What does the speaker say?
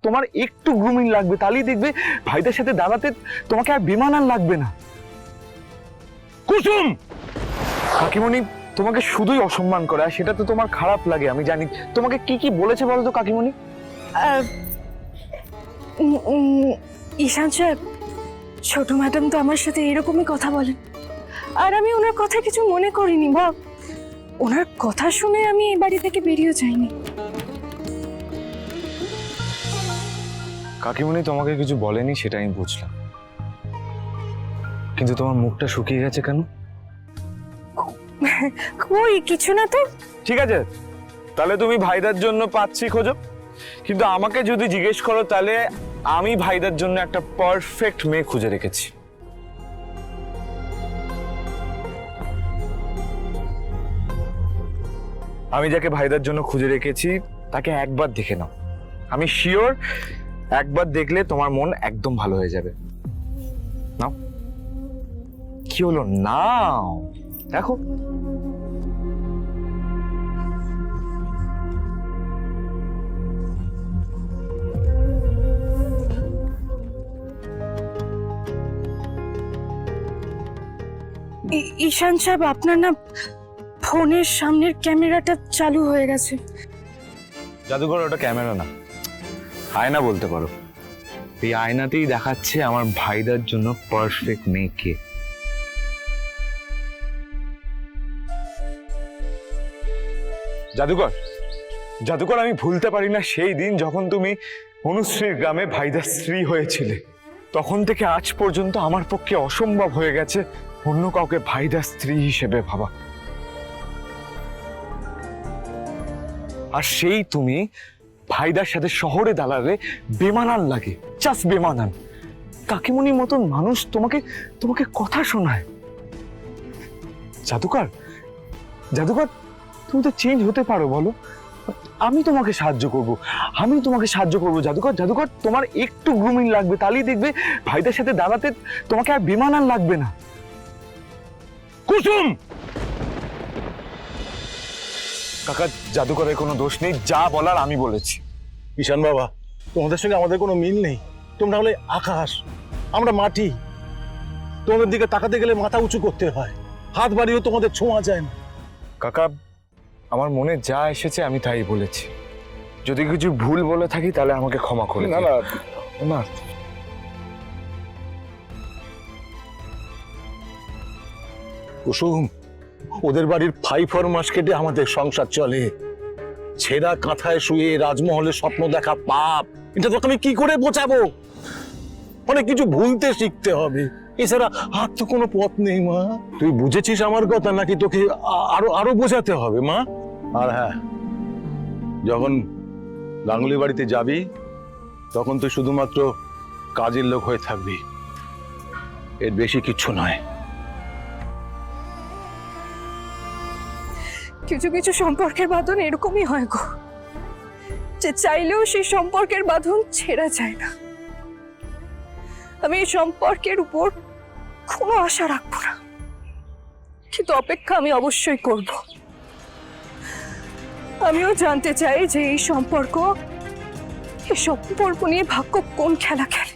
তোমার একটু গ্রুমিং লাগবে, তাহলেই দেখবে ভাইদের সাথে দাঁড়াতে তোমাকে আর বেমানান লাগবে না। কুসুম, কাকিমণি তোমাকে শুধুই অসম্মান করে, আর সেটা তো তোমার খারাপ লাগে আমি জানি। তোমাকে কি কি বলেছে বলো তো কাকিমণি? ঈশান সাহেব, ছোট ম্যাডাম তো আমার সাথে এরকমই কথা বলেন, আর আমি ওনার কথা কিছু মনে করিনি বা ওনার কথা শুনে আমি এই বাড়ি থেকে বেরিয়ে যাইনি। কাকিমণি তোমাকে কিছু বলেনি সেটা আমি বুঝলাম, কিন্তু তোমার মুখটা শুকিয়ে গেছে কেন? কই কিছু না তো। ঠিক আছে, তাহলে তুমি ভাইদার জন্য পাচ্ছি খোঁজো, কিন্তু আমাকে যদি জিজ্ঞেস করো তাহলে আমি ভাইদার জন্য একটা পারফেক্ট মেয়ে খুঁজে রেখেছি। আমি যাকে ভাইদার জন্য খুঁজে রেখেছি তাকে একবার দেখে নাও, আমি শিওর একবার দেখলে তোমার মন একদম ভালো হয়ে যাবে। নাও। কি হলো? নাও, দেখো। ঈশান সাহেব, আপনার না ফোনের সামনের ক্যামেরাটা চালু হয়ে গেছে। জাদুঘর ওটা ক্যামেরা না, আয়না বলতে পারো। এই আয়নাতেই দেখাচ্ছে আমার ভাইদার জন্য পারফেক্ট মেয়েকে। জাদুকর, জাদুকর, আমি ভুলতে পারি না সেই দিন যখন তুমি অনুশ্রীর গ্রামে ভাইদার স্ত্রী হয়েছিলে। তখন থেকে আজ পর্যন্ত আমার পক্ষে অসম্ভব হয়ে গেছে অন্য কাউকে ভাইদার স্ত্রী হিসেবে ভাবা। আর সেই তুমি ভাইদার সাথে শহরে দাঁড়ালে বেমানান লাগে, জাস্ট বেমানান। কাকিমণির মতন মানুষ তোমাকে তোমাকে কথা শোনায়। জাদুকর, জাদুকর, তুমি তো চেঞ্জ হতে পারো বলো, আমি তোমাকে সাহায্য করব, আমি তোমাকে সাহায্য করব। জাদুকর, জাদুকর, তোমার একটু গ্রুমিং লাগবে, তাহলেই দেখবে ভাইদের সাথে দাঁড়াতে তোমাকে আর বেমানান লাগবে না। কুসুম! কাকা, জাদুকরের কোনো দোষ নেই, যা বলার আমি বলেছি। ঈশান বাবা, তোমাদের সঙ্গে আমাদের কোনো মিল নেই। তোমরা হলে আকাশ, আমরা মাটি। তোমাদের দিকে তাকাতে গেলে মাথা উঁচু করতে হয়, হাত বাড়িয়েও তোমাদের ছোঁয়া যায় না। কাকা, আমার মনে যা এসেছে আমি তাই বলেছি। যদি কিছু ভুল বলে থাকি তাহলে আমাকে ক্ষমা করে না দিও। না না, কুসুম, ওদের বাড়ির ফাই ফরমাস কেটে আমাদের সংসার চলে। ছেঁড়া কাঁথায় শুয়ে রাজমহলে স্বপ্ন দেখা পাপ, এটা তোকে আমি কি করে বোঝাবো? অনেক কিছু ভুলতে শিখতে হবে, এছাড়া আর তো কোনো পথ নেই। মা, তুই বুঝেছিস আমার কথা, নাকি তোকে আরো আরো বোঝাতে হবে মা? আর হ্যাঁ, যখন গাঙ্গুলি বাড়িতে যাবি তখন তুই শুধুমাত্র কাজের লোক হয়ে থাকবি, এর বেশি কিচ্ছু নয়। কিছু কিছু সম্পর্কের বাঁধন এরকমই হয় গো, যে চাইলেও সেই সম্পর্কের বাঁধন ছেঁড়া যায় না। আমি এই সম্পর্কের উপর কোনো আশা রাখবো না, কিন্তু অপেক্ষা আমি অবশ্যই করব। আমিও জানতে চাই যে এই সম্পর্ক নিয়ে ভাগ্য কোন খেলা খেলে।